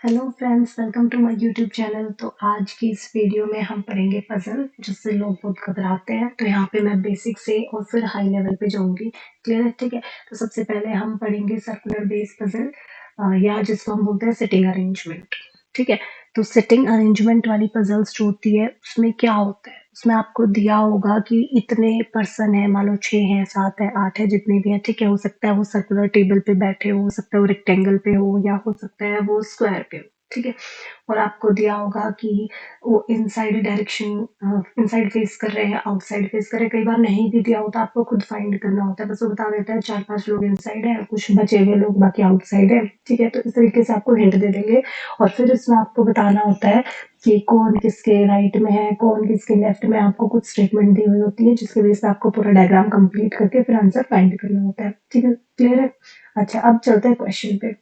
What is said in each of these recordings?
Hello friends, welcome to my YouTube channel. तो आज की इस वीडियो में हम पढ़ेंगे पजल, जिससे लोग बहुत घबराते हैं। तो यहाँ पे मैं बेसिक से और फिर हाई लेवल पे जाऊंगी। क्लियर है? ठीक है। तो सबसे पहले हम पढ़ेंगे सर्कुलर बेस पजल, या जिसको हम बोलते हैं सिटिंग अरेंजमेंट। ठीक है। तो सिटिंग अरेंजमेंट वाली पजल्स जो होती है उसमें क्या होता है, उसमें आपको दिया होगा कि इतने पर्सन है, मान लो 6 है, 7 है, 8 है, जितने भी है। ठीक है। हो सकता है वो सर्कुलर टेबल पे बैठे हो सकता है वो रेक्टेंगल पे हो, या हो सकता है वो स्क्वायर पे हो। ठीक है। और आपको दिया होगा कि वो इनसाइड डायरेक्शन, इनसाइड फेस कर रहे हैं, आउटसाइड फेस कर रहे हैं। कई बार नहीं भी दिया होता, आपको खुद फाइंड करना होता है। बस वो बता देता है 4-5 लोग इनसाइड है, कुछ बचे हुए लोग बाकी आउटसाइड है। ठीक है। तो इस तरीके से आपको हिंट दे देंगे। और फिर इसमें आपको बताना होता है कि कौन किसके राइट में है, कौन किसके लेफ्ट में। आपको कुछ स्टेटमेंट दी हुई होती है, जिसके बेस पे आपको पूरा डायग्राम कंप्लीट करके फिर आंसर फाइंड करना होता है। ठीक है। क्लियर है? अच्छा, अब चलते हैं क्वेश्चन पे।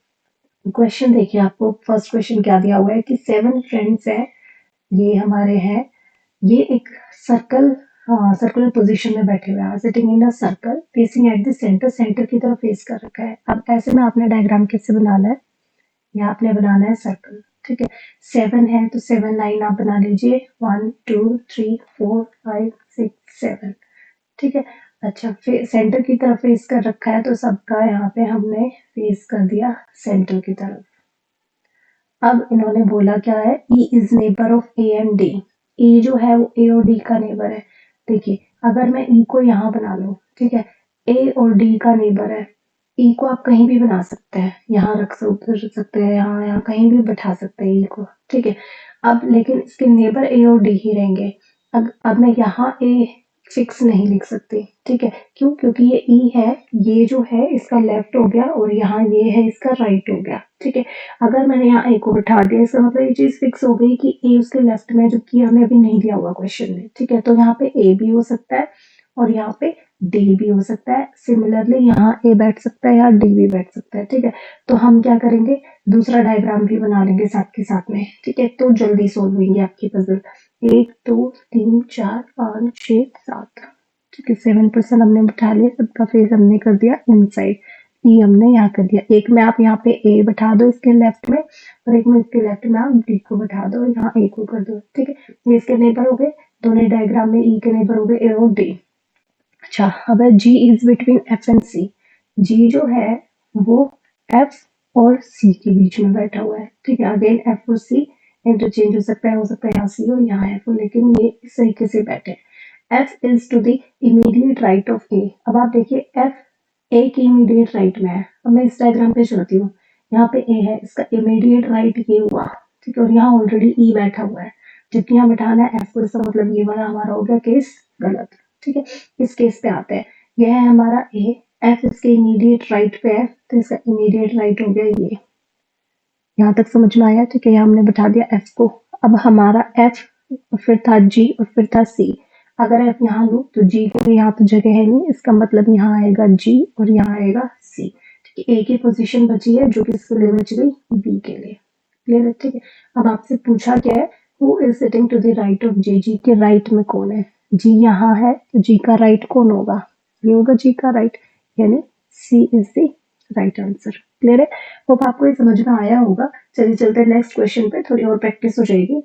क्वेश्चन देखिए, आपको फर्स्ट क्वेश्चन क्या दिया हुआ है कि 7 फ्रेंड्स है, ये हमारे हैं। ये एक सर्कल, सर्कुलर पोजीशन में बैठे हुए हैं, sitting in a circle facing at the centre. Centre की तरफ फेस कर रखा है। अब ऐसे में आपने डायग्राम कैसे बनाना है, या आपने बनाना है सर्कल। ठीक है। 7 है तो 7 लाइन आप बना लीजिए, 1 2 3 4 5 6 7। ठीक है। अच्छा, फिर सेंटर की तरफ फेस कर रखा है, तो सबका यहाँ पे हमने फेस कर दिया सेंटर की तरफ। अब इन्होंने बोला क्या है, E is neighbour of A and D. E जो है वो ए और डी का नेबर है। देखिए, अगर मैं ई को यहाँ बना लूं, ठीक है, ए और डी का नेबर है। ई को आप कहीं भी बना सकते हैं, यहाँ रख सकते हैं, यहाँ यहाँ कहीं भी बैठा सकते हैं ई को। ठीक है। अब लेकिन इसके नेबर ए और डी ही रहेंगे। अब मैं यहाँ ए फिक्स नहीं लिख सकती। ठीक है। क्यों? क्योंकि ये ई है, ये जो है इसका लेफ्ट हो गया, और यहाँ ये है इसका राइट हो गया। ठीक है। अगर मैंने यहाँ ए को बिठा दिया, इसका मतलब ये चीज फिक्स हो गई कि ए उसके लेफ्ट में, जो कि हमें अभी नहीं दिया हुआ क्वेश्चन में। ठीक है। तो यहाँ पे ए भी हो सकता है, और यहाँ पे डी भी हो सकता है। सिमिलरली यहाँ ए बैठ सकता है, यहाँ डी भी बैठ सकता है। ठीक है। तो हम क्या करेंगे, दूसरा डायग्राम भी बना लेंगे साथ के साथ में। ठीक है। तो जल्दी सोल्व होंगे आपकी पजल। 1 2 3 4 5 6 7। ठीक है। 7% हमने बिठा लिया, सबका फेस हमने कर दिया इनसाइड। ई हमने यहाँ कर दिया। एक में आप यहाँ पे ए बैठा दो इसके लेफ्ट में, और एक में इसके लेफ्ट में आप डी को बैठा दो, यहाँ ए को कर दो। ठीक है। ये इसके नेबर हो गए, दोनों डायग्राम में ई के नेबर हो गए ए और डी। अच्छा, अब है G is between F and सी। जी जो है वो एफ और सी के बीच में बैठा हुआ है। ठीक है। अगेन एफ और सी इंटरचेंज हो सकता है यहाँ सी हो यहाँ एफ हो, लेकिन ये इस तरीके से बैठे। F is to the immediate right of A. अब आप देखिए, एफ ए की इमीडिएट राइट में है। अब मैं इस डायग्राम पे चलती हूँ, यहाँ पे ए है, इसका इमीडिएट राइट ये हुआ। ठीक है। और यहाँ ऑलरेडी ई बैठा हुआ है, जबकि यहाँ बैठाना है एफ को। इसका मतलब ये वाला हमारा हो गया केस गलत। ठीक है। इस केस पे आते हैं। यह है हमारा ए, एफ इसके इमीडिएट राइट पे है, तो इसका इमीडिएट राइट हो गया ये। यहाँ तक समझ में आया? ठीक है। यहाँ हमने बैठा दिया एफ को। अब हमारा एफ, फिर था जी, और फिर था सी। अगर एफ यहाँ लूँ तो जी को यहाँ तो जगह है नहीं, इसका मतलब यहाँ आएगा जी और यहाँ आएगा सी। ठीक है। ए की पोजीशन बची है, जो कि इसके लिए बच गई बी के लिए। क्लियर है? ठीक है। अब आपसे पूछा क्या है, who is sitting to the right of G. G के राइट में कौन है? जी यहाँ है, तो जी का राइट कौन होगा? ये होगा जी का राइट, यानी C is the right answer. Clear है? होप आपको ये समझ में आया होगा। चलिए चलते हैं नेक्स्ट क्वेश्चन पे, थोड़ी और प्रैक्टिस हो जाएगी।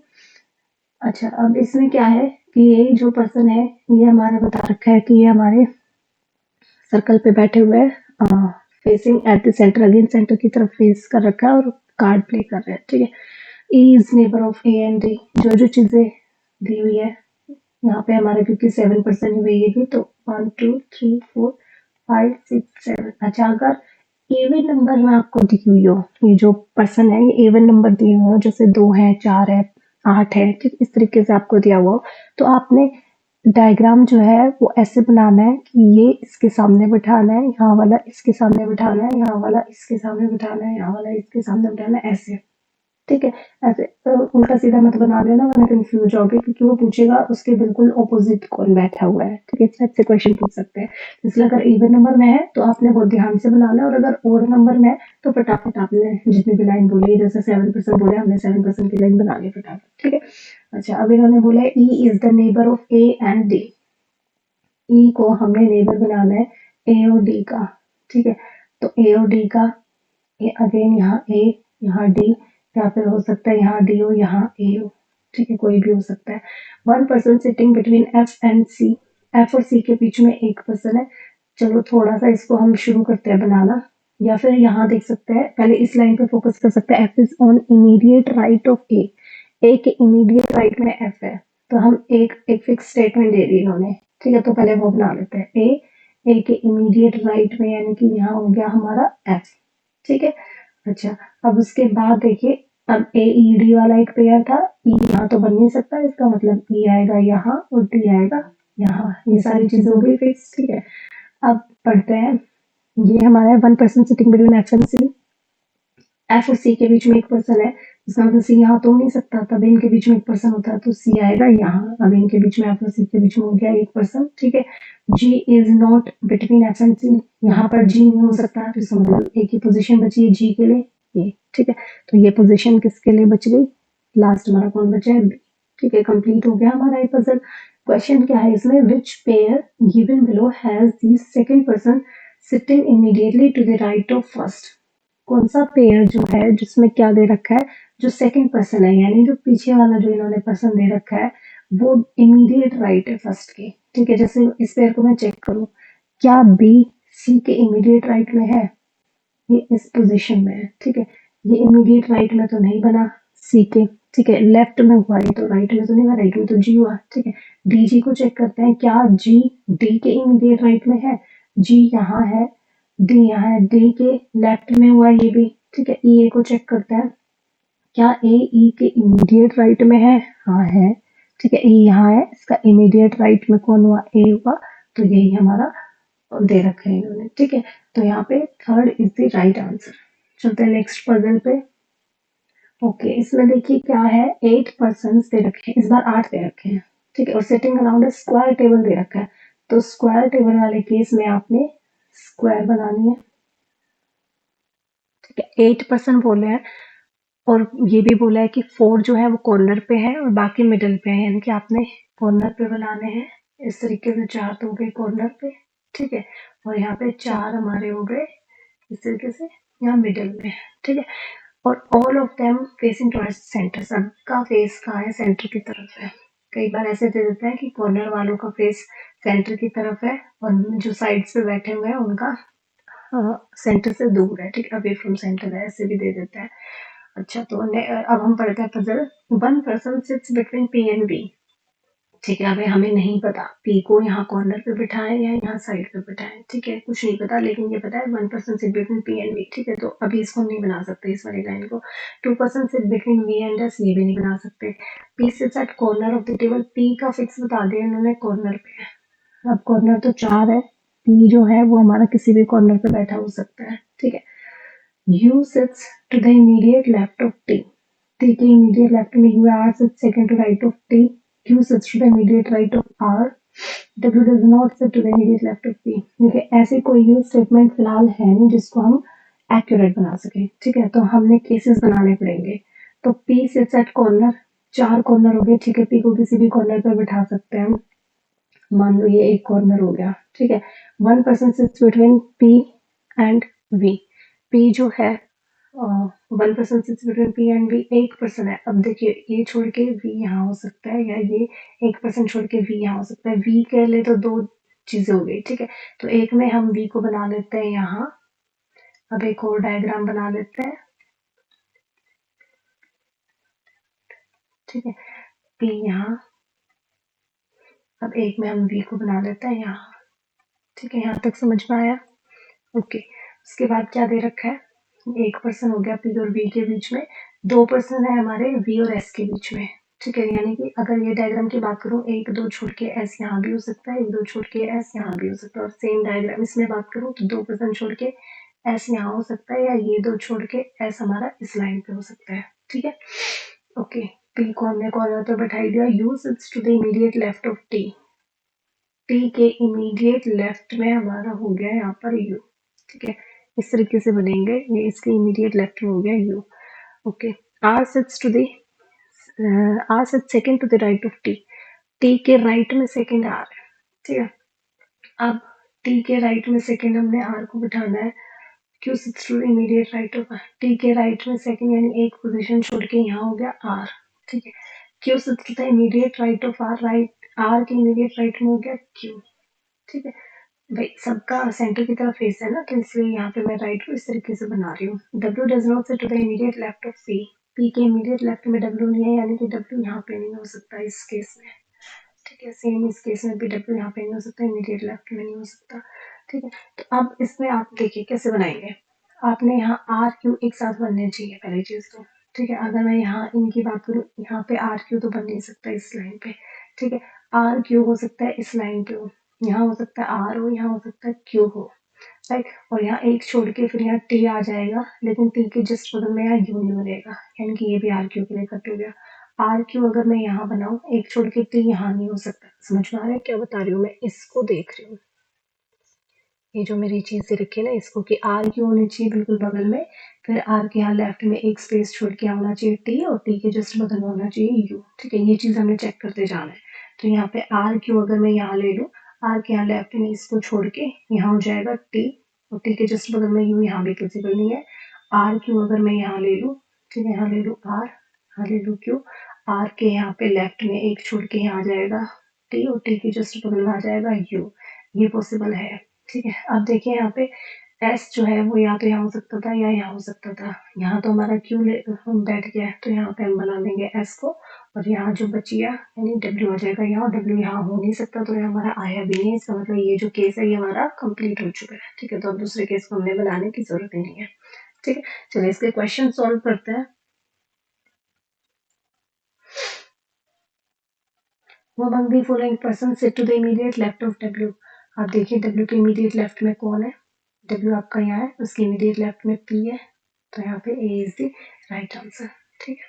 अच्छा, अब इसमें क्या है कि ये जो पर्सन है, ये हमारा बता रखा है कि ये हमारे सर्कल पे बैठे हुए हैं, facing at the centre, again centre की तरफ फेस कर रखा है, और कार्ड प्ले कर रहे हैं। ठीक है। E is neighbour of A and D. जो जो चीजें दी हुई है यहाँ पे हमारे, क्योंकि 7% हुई ये भी, तो 1 2 3 4 5 6 7। अच्छा, अगर इवन नंबर में आपको दी हुई हो, ये जो पर्सन है ये इवन नंबर दिए हुए हो, जैसे 2 है, 4 है, 8 है, ठीक इस तरीके से आपको दिया हुआ हो, तो आपने डायग्राम जो है वो ऐसे बनाना है कि ये इसके सामने बिठाना है, यहाँ वाला इसके सामने बिठाना है, यहाँ वाला इसके सामने बिठाना है, यहाँ वाला इसके सामने बिठाना है, ऐसे। ठीक है। ऐसे उल्टा सीधा मत बना देना, वरना कंफ्यूज होगे, क्योंकि वो पूछेगा उसके बिल्कुल ऑपोजिट कौन बैठा हुआ है। ठीक है। इस टाइप से क्वेश्चन पूछ सकते हैं। इसलिए अगर इवन नंबर में है तो आपने बहुत ध्यान से बनाना है, और अगर ओड नंबर में है तो फटाफट आपने जितनी भी लाइन बोली है, जैसे 7% बोले, हमने 7% की लाइन बना ली फटाफट। ठीक है। अच्छा, अब इन्होंने बोला है E is the neighbour of A and D. E को हमने नेबर बनाना है ए और डी का। ठीक है। तो ए और डी का, अगेन यहाँ ए, यहाँ डी, या फिर हो सकता है यहाँ डी हो यहाँ ए हो, ठीक है, कोई भी हो सकता है। One person sitting between F and C, F और सी के बीच में एक पर्सन है। चलो थोड़ा सा इसको हम शुरू करते हैं बनाना, या फिर यहाँ देख सकते हैं, पहले इस लाइन पे फोकस कर सकते हैं। F is on immediate right of A के इमीडिएट राइट में एफ है, तो हम एक फिक्स स्टेटमेंट दे दी इन्होंने, ठीक है, तो पहले वो बना लेते हैं। ए के इमीडिएट राइट में, यानी कि यहाँ हो गया हमारा एफ, ठीक है। अच्छा, अब उसके बाद देखिए, अब ए ई डी वाला एक पेयर था, ई यहाँ तो बन नहीं सकता, इसका मतलब ई आएगा यहाँ और डी आएगा यहाँ, ये सारी चीजें हो गई फिक्स, ठीक है। अब पढ़ते हैं, ये हमारा one person sitting between F and C, F और सी के बीच में एक पर्सन है, इसका मतलब सी यहाँ तो हो नहीं सकता, तब इनके बीच में एक पर्सन होता है तो सी आएगा यहाँ। अब इनके बीच में एफ और सी के बीच में हो गया एक पर्सन, ठीक है। G is not between F and C, यहाँ पर जी नहीं हो सकता, तो इसका मतलब एक ही पोजीशन बची है जी के लिए, ये, ठीक है। तो ये पोजीशन किसके लिए बच गई, लास्ट हमारा कौन बचा है, बी, ठीक है। कंप्लीट हो गया हमारा ये पजल। क्वेश्चन क्या है इसमें, which pair given below has the second person sitting immediately to the right of first, कौन सा पेयर जो है जिसमें क्या दे रखा है, जो सेकंड पर्सन है, यानी जो पीछे वाला जो इन्होंने पर्सन दे रखा है वो इमीडिएट राइट है फर्स्ट के, ठीक है। जैसे इस पेयर को मैं चेक करूं, क्या बी सी के इमीडिएट राइट में है, ये इस पोजीशन में है, ठीक है। ये इमीडिएट राइट में तो नहीं बना सी के, ठीक है, लेफ्ट में हुआ, ये तो राइट में तो नहीं हुआ, राइट में तो जी हुआ, ठीक है। डी जी को चेक करते हैं, क्या जी डी के इमीडिएट राइट में है, जी यहाँ है, डी यहाँ है, डी के लेफ्ट में हुआ ये भी, ठीक है। ई ए को चेक करते हैं, क्या ए ई के इमीडिएट राइट में है, हाँ है, ठीक है। ई यहाँ है, इसका इमीडिएट राइट में कौन हुआ, ए हुआ, तो यही हमारा दे रखे हैं इन्होंने, ठीक है। तो यहाँ पे third is the right answer. चलते हैं नेक्स्ट पजल पे। ओके, इसमें देखिए क्या है, 8 पर्सन दे रखे हैं, इस बार 8 दे रखे हैं, ठीक है, और sitting around a square table दे रखा है। तो स्क्वायर टेबल वाले केस में आपने स्क्वायर बनानी है, ठीक है। 8 पर्सन बोले हैं, और ये भी बोला है कि 4 जो है वो कॉर्नर पे है और बाकी मिडल पे है, यानी कि आपने कॉर्नर पे बनाने हैं। इस तरीके से 4 तो हो गए कॉर्नर पे, ठीक है, और यहाँ पे 4 हमारे हो गए इस तरीके से यहाँ मिडल में, ठीक है। और all of them facing towards centre, सबका फेस कहाँ है, सेंटर की तरफ है। कई बार ऐसे दे देते हैं कि कॉर्नर वालों का फेस सेंटर की तरफ है और जो साइड्स पे बैठे हुए हैं उनका सेंटर से दूर है, ठीक है, अवे फ्रॉम सेंटर है, ऐसे भी दे देता है। अच्छा, तो अब हम पढ़ते हैं puzzle. One person sits between P and B, ठीक है। अभी हमें नहीं पता पी को यहाँ कॉर्नर पे बिठाएं या यहाँ साइड पे बिठाएं, ठीक है, कुछ नहीं पता, लेकिन ये पता है one person sit between P and B, ठीक है। तो अभी इसको नहीं बना सकते इस वाली लाइन को। Two person sit between V and S, ये भी नहीं बना सकते। P sits at corner of the table, P का फिक्स बता दिया इन्होंने कॉर्नर पे। अब कॉर्नर तो 4 है, पी जो है वो हमारा किसी भी कॉर्नर पे बैठा हो सकता है, ठीक है। U sits to the immediate left of T. T के immediate left में U है, R sits second to right of T. Q sits to the immediate right of R. W does not sit to the immediate left of P. देखिए, ऐसे कोई भी statement फिलहाल है नहीं जिसको हम एक्यूरेट बना सके, ठीक है, तो हमने केसेस बनाने पड़ेंगे। तो P sits at corner, 4 corner हो गए, ठीक है, P को किसी भी कॉर्नर पर बिठा सकते हैं हम, मान लो ये एक कॉर्नर हो गया, ठीक है। One person sits between P and V, P जो है one person sits between P and V, एक पर्सन है। अब देखिए, ये छोड़ के वी यहाँ हो सकता है, या ये एक पर्सन छोड़ के वी यहाँ हो सकता है। वी के लिए तो 2 चीजें हो गई, ठीक है। तो एक में हम वी को बना लेते हैं यहाँ, अब एक और डायग्राम बना लेते हैं, ठीक है, पी यहाँ, अब एक में हम वी को बना लेते हैं यहाँ, ठीक है, यहाँ तक समझ में आया। ओके, उसके बाद क्या दे रखा है, एक पर्सन हो गया पी और वी के बीच में, 2 पर्सन है हमारे वी और एस के बीच में, ठीक है। यानी कि अगर ये डायग्राम की बात करूं, 1 2 छोड़ के एस यहाँ भी हो सकता है, 1 2 छोड़ के एस यहाँ भी हो सकता है, और सेम डायग्राम इसमें बात करूं तो 2 पर्सन छोड़ के एस यहाँ हो सकता है, या ये 2 छोड़ के एस हमारा इस लाइन पे हो सकता है, ठीक है। ओके, पी को हमने कॉर्नर पे बैठाई दिया। U sits to the immediate left of T, T के इमीडिएट लेफ्ट में हमारा हो गया यहाँ पर यू, ठीक है, इस तरीके से बनेंगे, ये इसके इमीडिएट लेफ्ट में हो गया U. Okay, R sits to the R sits second to the right of T, T के राइट में सेकंड आर है, ठीक है। अब टी के राइट में सेकंड हमने आर को बिठाना है, Q sits to immediate right of R, T के राइट में सेकंड यानी एक पोजीशन छोड़ के यहाँ हो गया R, ठीक है। Q sits to immediate right of R, right R के इमीडिएट राइट में हो गया Q, ठीक है। भाई सबका सेंटर की तरफ फेस है ना, तो इसलिए यहाँ पे मैं राइट को इस तरीके से बना रही हूँ। W does not sit to the immediate left of P, P के इमीडिएट लेफ्ट में W नहीं है, यानी कि W यहाँ पे नहीं हो सकता इस केस में, ठीक है। सेम इस केस में भी W यहाँ पे नहीं हो सकता, इमीडिएट लेफ्ट में नहीं हो सकता, ठीक है। तो अब इसमें आप देखिए कैसे बनाएंगे। आपने यहाँ R Q एक साथ बनने चाहिए पहली चीज तो, ठीक है। अगर मैं यहाँ इनकी बात करूँ, यहाँ पे R Q तो बन नहीं सकता इस लाइन पे, ठीक है। R Q हो सकता है इस लाइन पे हो, यहाँ हो सकता है R हो, यहाँ हो सकता है Q हो, राइट। और यहाँ एक छोड़ के फिर यहाँ T आ जाएगा, लेकिन T के जस्ट बगल में यहाँ U नहीं बनेगा, यानी कि ये भी R Q के लिए कट हो गया। R Q अगर मैं यहाँ बनाऊँ, एक छोड़ के T यहाँ नहीं हो सकता। समझ में आ रहा है क्या बता रही हूँ मैं? इसको देख रही हूँ, ये जो मेरी चीजें रखी है ना इसको, कि R Q होनी चाहिए बिल्कुल बगल में, फिर R के यहाँ लेफ्ट में एक स्पेस छोड़ के होना चाहिए T, और T के जस्ट बगल में होना चाहिए U, ठीक है। ये चीज हमने चेक करते जाना है। तो यहाँ पे R Q अगर मैं यहाँ ले लूँ, R के यहाँ लेफ्ट में इसको छोड़ के यहाँ हो जाएगा T, और T के जस्ट बगल में U यहाँ भी पॉसिबल नहीं है। R Q अगर मैं यहाँ ले लूँ, ठीक है, यहाँ ले लूँ R, यहाँ ले लूँ Q, R के यहाँ पे लेफ्ट में एक छोड़ के यहाँ आ जाएगा T, और T के जस्ट बगल में आ जाएगा U, ये पॉसिबल है, ठीक है। अब देखिए यहाँ पे एस जो है वो या तो यहाँ हो सकता था या यहाँ हो सकता था। यहाँ तो हमारा क्यू बैठ गया है, तो यहाँ पे हम बना देंगे एस को, और यहाँ जो बचिया यानी डब्ल्यू आ जाएगा यहाँ, और डब्ल्यू यहाँ हो नहीं सकता, तो यहाँ हमारा आया भी नहीं। इसका मतलब ये जो केस है ये हमारा कंप्लीट हो चुका है, ठीक है। तो अब दूसरे केस को हमने बनाने की जरूरत ही नहीं है, ठीक है। चलिए इसके क्वेश्चन सॉल्व करते हैं। वो among the following persons sit to the immediate left of W। आप देखिए W के इमीडिएट लेफ्ट में कौन है? W आपका यहाँ है, उसके इमीडिएट लेफ्ट में P है, तो यहाँ पे A is the right answer, ठीक है।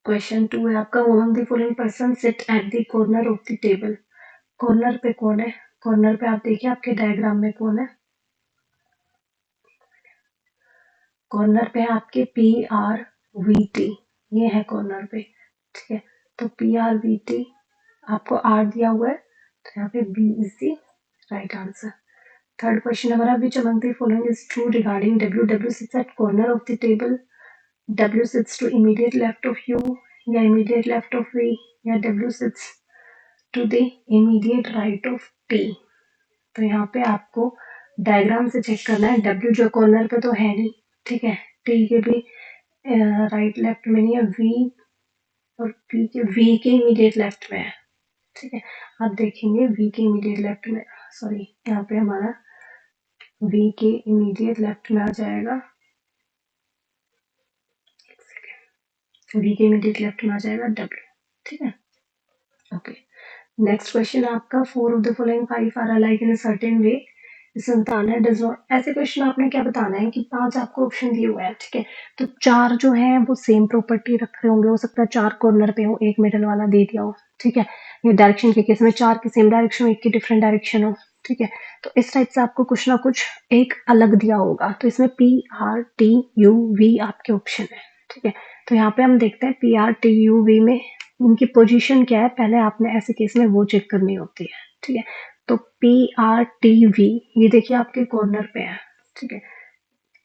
क्वेश्चन 2 है आपका, among the following persons sit at the corner of the table। Corner पे कौन है? कॉर्नर पे आप देखिए आपके डायग्राम में कौन है? कॉर्नर पे है आपके PRVT, ये है कॉर्नर पे, ठीक है। तो PRVT आपको R दिया हुआ है, तो यहाँ पे B is the right answer. Third question हमारा, which among the following is true regarding W। W sits at corner of the table, W sits to immediate left of U, या immediate left of V, या W sits to the immediate right of T। तो यहाँ पे आपको diagram से check करना है। W जो कॉर्नर पे तो है नहीं, ठीक है। T के भी राइट लेफ्ट में नहीं है, V और P के V के इमीडिएट लेफ्ट में है, ठीक है। आप देखेंगे V के इमीडिएट लेफ्ट में, सॉरी यहाँ पे हमारा V के इमीडिएट लेफ्ट में आ जाएगा, V के इमीडिएट लेफ्ट में आ जाएगा W, ठीक है। ओके, नेक्स्ट क्वेश्चन आपका, 4 of the following 5 are alike in a certain way. इसमें बताना है डज नॉट, ऐसे क्वेश्चन आपने क्या बताना है कि 5 आपको ऑप्शन दिए हुए हैं, ठीक है। तो 4 जो है वो सेम प्रॉपर्टी रख रहे होंगे, हो सकता है 4 कॉर्नर पे हो, एक मिडल वाला दे दिया हो, ठीक है। ये डायरेक्शन के केस में 4 की सेम डायरेक्शन हो, एक की डिफरेंट डायरेक्शन हो, ठीक है। तो इस टाइप से आपको कुछ ना कुछ एक अलग दिया होगा, तो इसमें PRTUV आपके ऑप्शन है, ठीक है। तो यहाँ पे हम देखते हैं PRTUV में उनकी पोजीशन क्या है, पहले आपने ऐसे केस में वो चेक करनी होती है, ठीक है। तो PRTV ये देखिए आपके कॉर्नर पे है, ठीक है।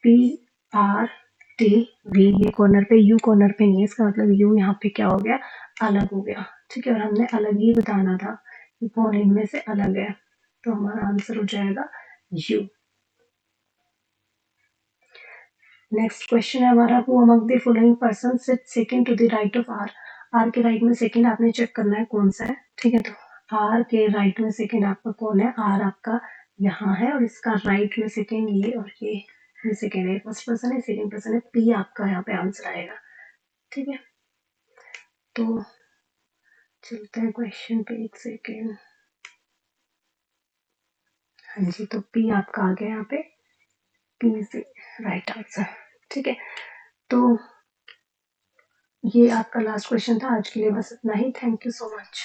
PRTV ये कॉर्नर पे, U कॉर्नर पे नहीं है, इसका मतलब U यहाँ पे क्या हो गया, अलग हो गया, ठीक है। और हमने अलग ही बताना था कि कौन इनमें से अलग है, तो हमारा आंसर हो जाएगा U। नेक्स्ट क्वेश्चन है हमारा, who among the following person sit second to the right of R। R के राइट में सेकंड आपने चेक करना है कौन सा है, ठीक है। तो R के राइट में सेकंड आपका कौन है? R आपका यहाँ है, और इसका राइट में सेकंड ये, और ये सेकंड है, फर्स्ट पर्सन है, सेकंड पर्सन है, P आपका यहाँ पे आंसर आएगा, ठीक है। तो चलते हैं क्वेश्चन पे, एक सेकेंड। हाँ जी, तो P आपका आ गया यहाँ पे, P इज राइट आंसर, ठीक है। तो ये आपका लास्ट क्वेश्चन था आज के लिए, बस इतना ही। Thank you so much.